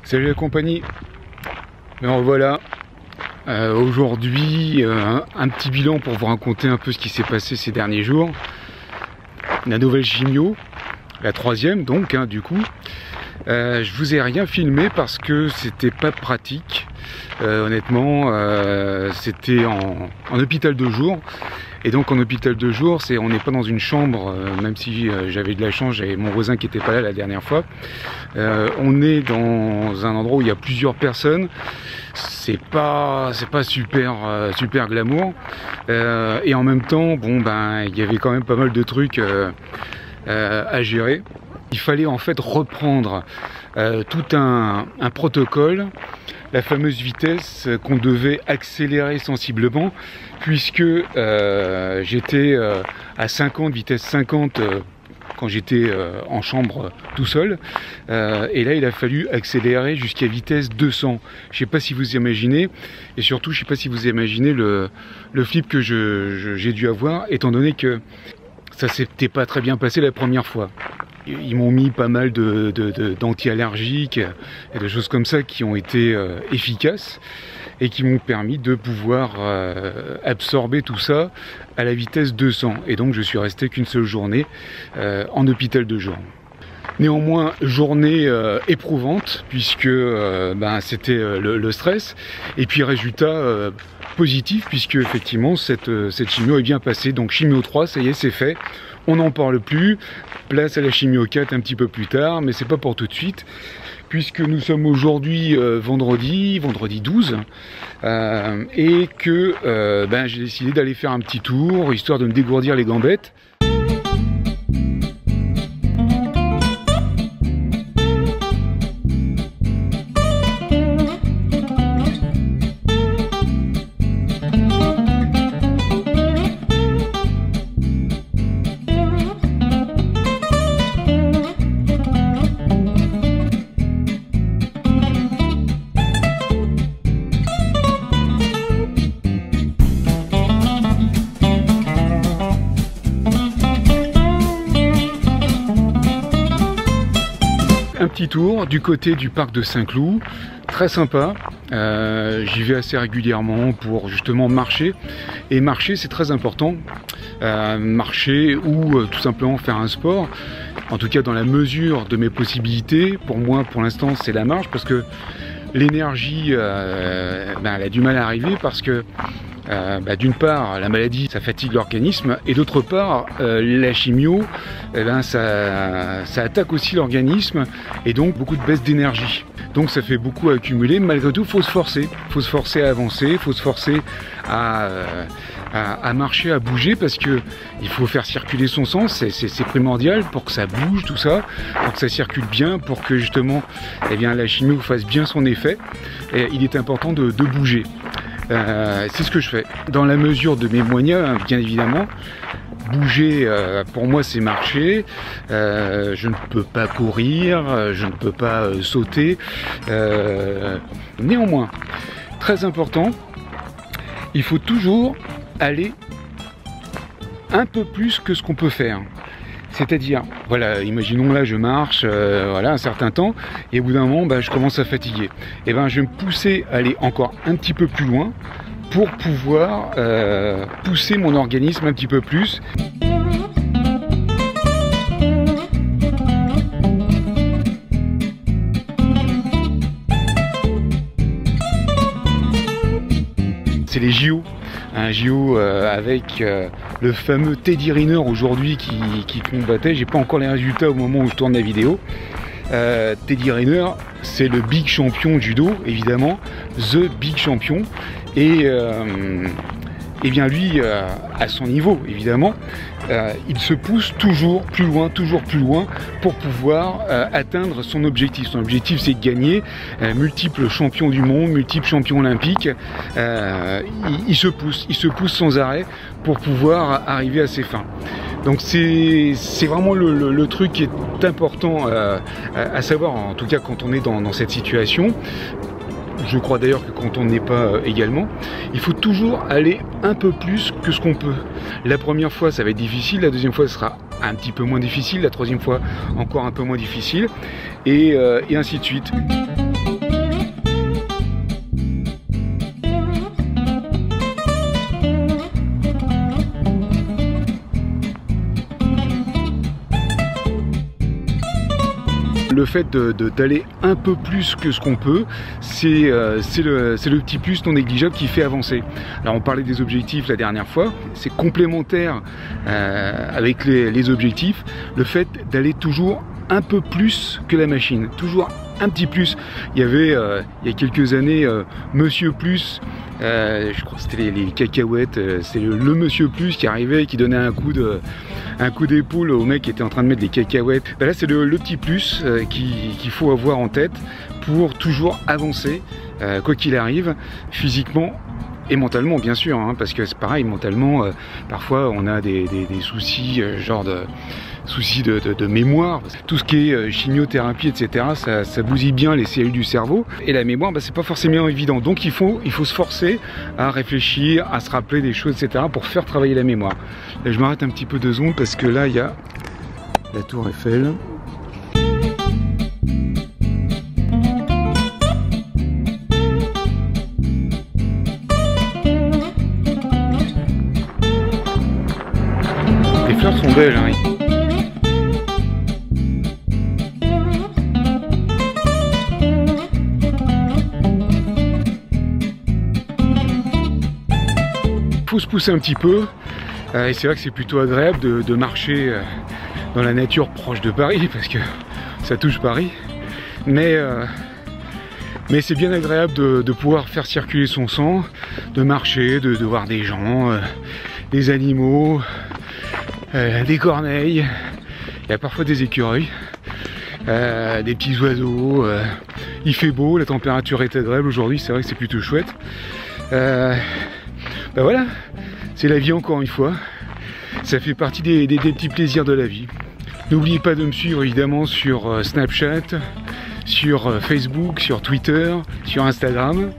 Salut la compagnie, me revoilà. Aujourd'hui, un petit bilan pour vous raconter un peu ce qui s'est passé ces derniers jours. La nouvelle chimio, la troisième donc, du coup. Je vous ai rien filmé parce que c'était pas pratique. Honnêtement, c'était en hôpital de jour. Et donc en hôpital de jour, on n'est pas dans une chambre, même si j'avais de la chance, j'avais mon voisin qui n'était pas là la dernière fois. On est dans un endroit où il y a plusieurs personnes. C'est pas super glamour. Et en même temps, il y avait quand même pas mal de trucs à gérer. Il fallait en fait reprendre tout un protocole, la fameuse vitesse qu'on devait accélérer sensiblement, puisque j'étais à 50, vitesse 50 quand j'étais en chambre tout seul, et là il a fallu accélérer jusqu'à vitesse 200. Je sais pas si vous imaginez, et surtout je sais pas si vous imaginez le flip que j'ai dû avoir, étant donné que ça s'était pas très bien passé la première fois. Ils m'ont mis pas mal d'anti-allergiques et de choses comme ça qui ont été efficaces et qui m'ont permis de pouvoir absorber tout ça à la vitesse 200. Et donc je suis resté qu'une seule journée en hôpital de jour. Néanmoins, journée éprouvante puisque c'était le stress, et puis résultat positif puisque effectivement cette chimio est bien passée. Donc chimio 3, ça y est, c'est fait. On n'en parle plus, place à la chimio 4 un petit peu plus tard, mais c'est pas pour tout de suite, puisque nous sommes aujourd'hui vendredi 12, et que j'ai décidé d'aller faire un petit tour, histoire de me dégourdir les gambettes. Un petit tour du côté du parc de Saint-Cloud, très sympa. J'y vais assez régulièrement pour justement marcher, et marcher c'est très important. Marcher ou tout simplement faire un sport, en tout cas dans la mesure de mes possibilités. Pour moi pour l'instant c'est la marche, parce que l'énergie elle a du mal à arriver, parce que d'une part la maladie ça fatigue l'organisme, et d'autre part la chimio ça attaque aussi l'organisme, et donc beaucoup de baisse d'énergie, donc ça fait beaucoup accumuler. Malgré tout faut se forcer à avancer, faut se forcer à marcher, à bouger, parce que il faut faire circuler son sang, c'est primordial pour que ça bouge tout ça, pour que ça circule bien, pour que justement la chimio fasse bien son effet. Et il est important de bouger. C'est ce que je fais dans la mesure de mes moyens, bien évidemment. Bouger pour moi c'est marcher. Je ne peux pas courir, je ne peux pas sauter. Néanmoins, très important, il faut toujours aller un peu plus que ce qu'on peut faire. C'est-à-dire, voilà, imaginons là je marche un certain temps, et au bout d'un moment je commence à fatiguer. Et je vais me pousser à aller encore un petit peu plus loin pour pouvoir pousser mon organisme un petit peu plus. C'est les JO. Un JO avec le fameux Teddy Riner aujourd'hui qui combattait. J'ai pas encore les résultats au moment où je tourne la vidéo. Teddy Riner, c'est le big champion judo, évidemment, the big champion, et lui, à son niveau, évidemment, il se pousse toujours plus loin pour pouvoir atteindre son objectif. Son objectif, c'est de gagner, multiple champion du monde, multiple champion olympique. Il se pousse sans arrêt pour pouvoir arriver à ses fins. Donc c'est vraiment le truc qui est important à savoir, en tout cas quand on est dans cette situation. Je crois d'ailleurs que quand on n'est pas également, il faut toujours aller un peu plus que ce qu'on peut. La première fois ça va être difficile, la deuxième fois ce sera un petit peu moins difficile, la troisième fois encore un peu moins difficile, et ainsi de suite. Le fait d'aller un peu plus que ce qu'on peut, c'est le petit plus non négligeable qui fait avancer. Alors on parlait des objectifs la dernière fois, c'est complémentaire avec les objectifs, le fait d'aller toujours un peu plus que la machine, toujours un petit plus. Il y avait il y a quelques années Monsieur Plus, je crois que c'était les cacahuètes, c'est le Monsieur Plus qui arrivait, qui donnait un coup d'épaule au mec qui était en train de mettre des cacahuètes. Ben là c'est le petit plus qu'il faut avoir en tête pour toujours avancer, quoi qu'il arrive, physiquement et mentalement bien sûr, hein, parce que c'est pareil, mentalement, parfois on a des soucis, genre de soucis de mémoire. Tout ce qui est chimiothérapie, etc., ça bousille bien les cellules du cerveau. Et la mémoire, bah, c'est pas forcément évident. Donc il faut se forcer à réfléchir, à se rappeler des choses, etc., pour faire travailler la mémoire. Là, je m'arrête un petit peu 2 secondes parce que là, il y a la tour Eiffel. Les fleurs sont belles, hein. Faut se pousser un petit peu, et c'est vrai que c'est plutôt agréable de marcher dans la nature proche de Paris, parce que ça touche Paris, mais c'est bien agréable de pouvoir faire circuler son sang, de marcher, de voir des gens, des animaux, des corneilles, il y a parfois des écureuils, des petits oiseaux, il fait beau, la température est agréable aujourd'hui, c'est vrai que c'est plutôt chouette. Ben voilà, c'est la vie encore une fois, ça fait partie des petits plaisirs de la vie. N'oubliez pas de me suivre évidemment sur Snapchat, sur Facebook, sur Twitter, sur Instagram.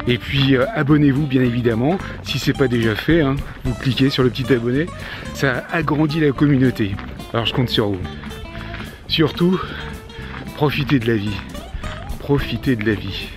Et puis abonnez-vous bien évidemment, si c'est pas déjà fait, hein, vous cliquez sur le petit abonné, ça agrandit la communauté. Alors je compte sur vous. Surtout, profitez de la vie. Profitez de la vie.